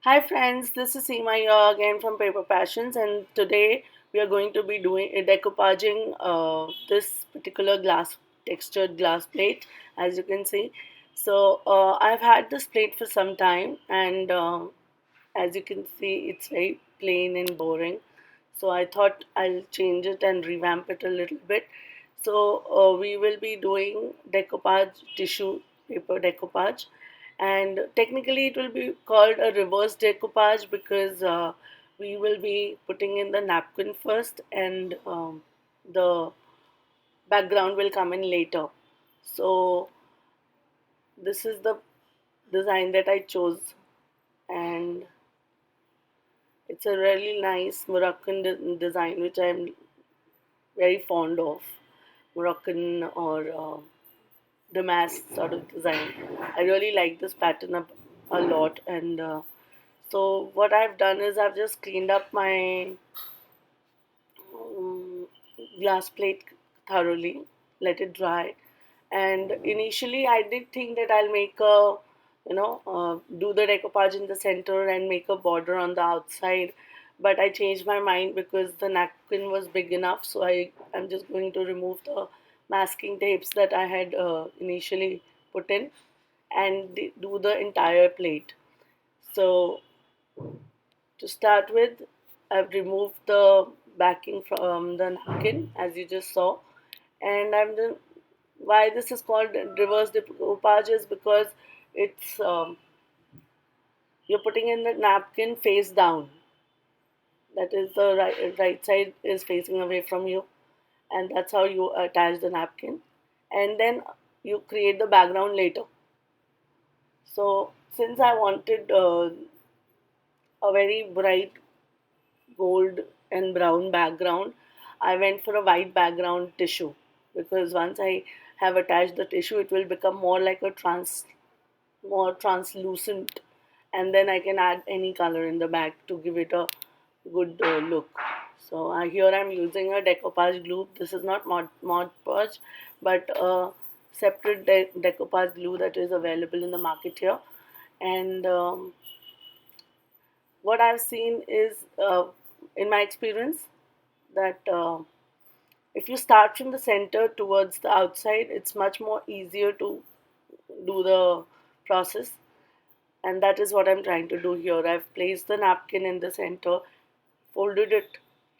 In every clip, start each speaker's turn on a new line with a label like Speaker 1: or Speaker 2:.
Speaker 1: Hi friends, this is Seema here again from Paper Passions, and today we are going to be doing decoupaging this particular glass textured glass plate, as you can see. I've had this plate for some time, and as you can see, it's very plain and boring. So I thought I'll change it and revamp it a little bit. We will be doing decoupage tissue paper decoupage, and technically it will be called a reverse decoupage because we will be putting in the napkin first, and the background will come in later. So this is the design that I chose, and it's a really nice Moroccan design which I'm very fond of. Moroccan or damask sort of design. I really like this pattern up a lot, and so what I've done is I've just cleaned up my um, glass plate thoroughly, let it dry. And initially, I did think that I'll make a, do the decoupage in the center and make a border on the outside. But I changed my mind because the napkin was big enough. So I'm just going to remove the masking tapes that I had initially put in and do the entire plate. So to start with, I've removed the backing from the napkin as you just saw, and I'm done. Why this is called reverse decoupage is because it's you're putting in the napkin face down. That is the right side is facing away from you, and that's how you attach the napkin, and then you create the background later. So since I wanted a very bright gold and brown background, I went for a white background tissue because once I have attached the tissue, it will become more like a more translucent, and then I can add any color in the back to give it a good look. So here I'm using a decoupage glue. This is not Mod Podge, but a separate decoupage glue that is available in the market here. And what I've seen is, in my experience, that if you start from the center towards the outside, it's much more easier to do the process. And that is what I'm trying to do here. I've placed the napkin in the center, folded it,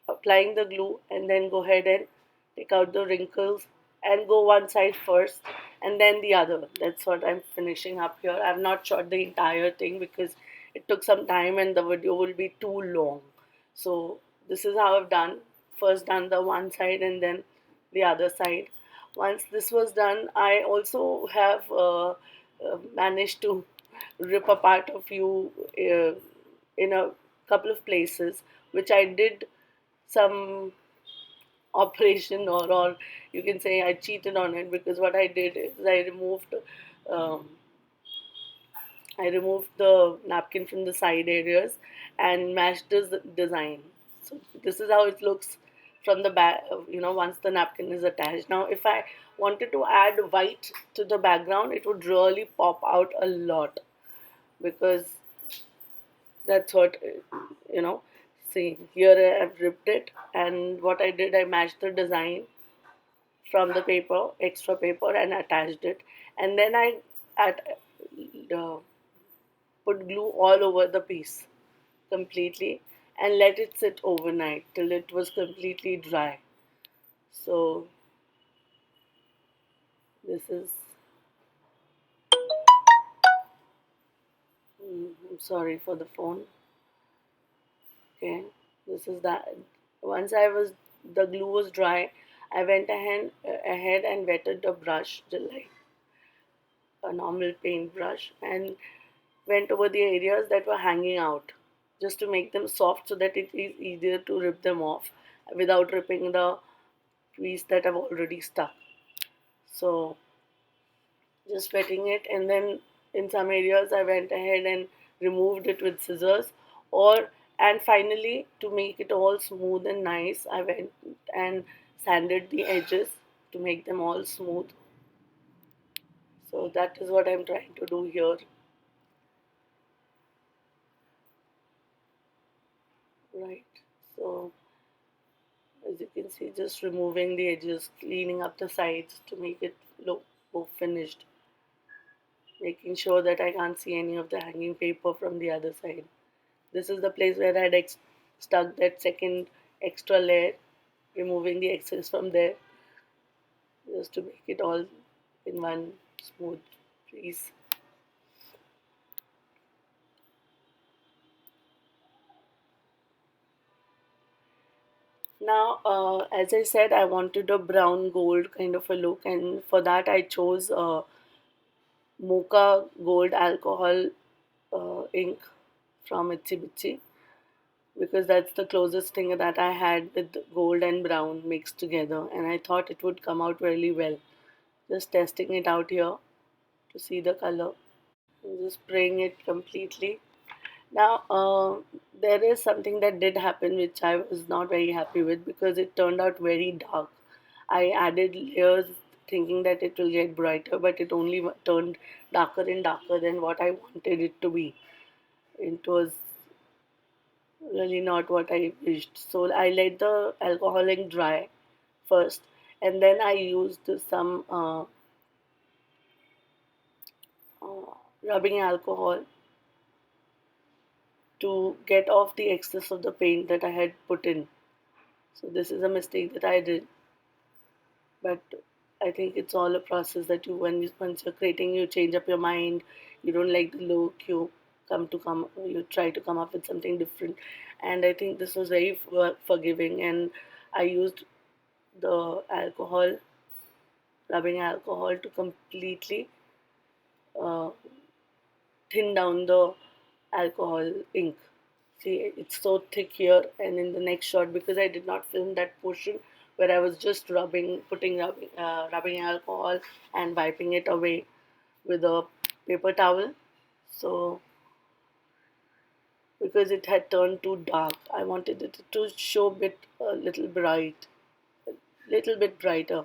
Speaker 1: applying the glue, and then go ahead and take out the wrinkles and go one side first and then the other. That's what I'm finishing up here. I've not shot the entire thing because it took some time and the video will be too long. So this is how I've done. First done the one side and then the other side. Once this was done, I also have managed to rip apart a few in a couple of places, which I did some operation, or you can say I cheated on it, because what I did is um, I removed the napkin from the side areas and matched the design. So this is how it looks from the back, once the napkin is attached. Now, if I wanted to add white to the background, it would really pop out a lot, because that's what, you know. See, here I've ripped it, and what I did, I matched the design from the paper, extra paper, and attached it. And then I at, uh, put glue all over the piece completely and let it sit overnight till it was completely dry. So this is, I'm sorry for the phone. Okay, this is that. Once the glue was dry, I went ahead and wetted the brush, like a normal paintbrush, and went over the areas that were hanging out just to make them soft so that it is easier to rip them off without ripping the piece that I've already stuck. So just wetting it, and then in some areas I went ahead and removed it with scissors, or and finally, to make it all smooth and nice, I went and sanded the edges to make them all smooth. So that is what I'm trying to do here. right. So as you can see, just removing the edges, cleaning up the sides to make it look more finished, making sure that I can't see any of the hanging paper from the other side. This is the place where I had stuck that second extra layer, removing the excess from there just to make it all in one smooth piece. Now, as I said, I wanted a brown gold kind of a look, and for that I chose mocha gold alcohol ink from Itsy Bitsy, because that's the closest thing that I had with gold and brown mixed together, and I thought it would come out really well. Just testing it out here to see the color and just spraying it completely. Now, there is something that did happen which I was not very happy with because it turned out very dark. I added layers thinking that it will get brighter, but it only turned darker and darker than what I wanted it to be. It was really not what I wished. So I let the alcoholic dry first, and then I used some rubbing alcohol to get off the excess of the paint that I had put in. So this is a mistake that I did, but I think it's all a process that once you're creating, you change up your mind. You don't like the look, you try to come up with something different, and I think this was very forgiving. And I used the alcohol, rubbing alcohol, to completely uh, thin down the alcohol ink. See, it's so thick here, and in the next shot, because I did not film that portion where I was just rubbing alcohol and wiping it away with a paper towel. So, because it had turned too dark, I wanted it to show a little bit brighter.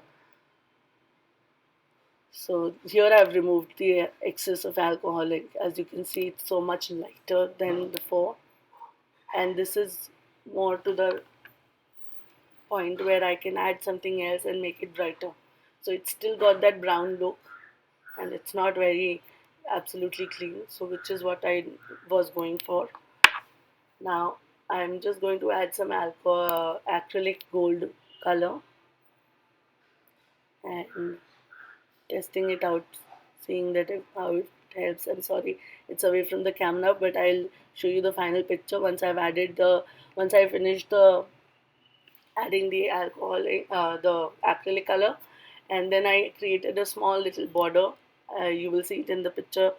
Speaker 1: So here I've removed the excess of alcoholic. As you can see, it's so much lighter than before, and this is more to the point where I can add something else and make it brighter. So it's still got that brown look, and it's not very absolutely clean, so which is what I was going for. Now I'm just going to add some acrylic gold color and testing it out, seeing how it helps. I'm sorry, it's away from the camera, but I'll show you the final picture once I finish the adding the the acrylic color, and then I created a small little border. You will see it in the picture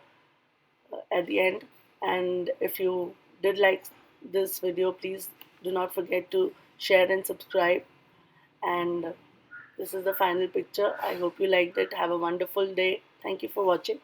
Speaker 1: at the end. And if you did like this video, please do not forget to share and subscribe. And this is the final picture. I hope you liked it. Have a wonderful day. Thank you for watching.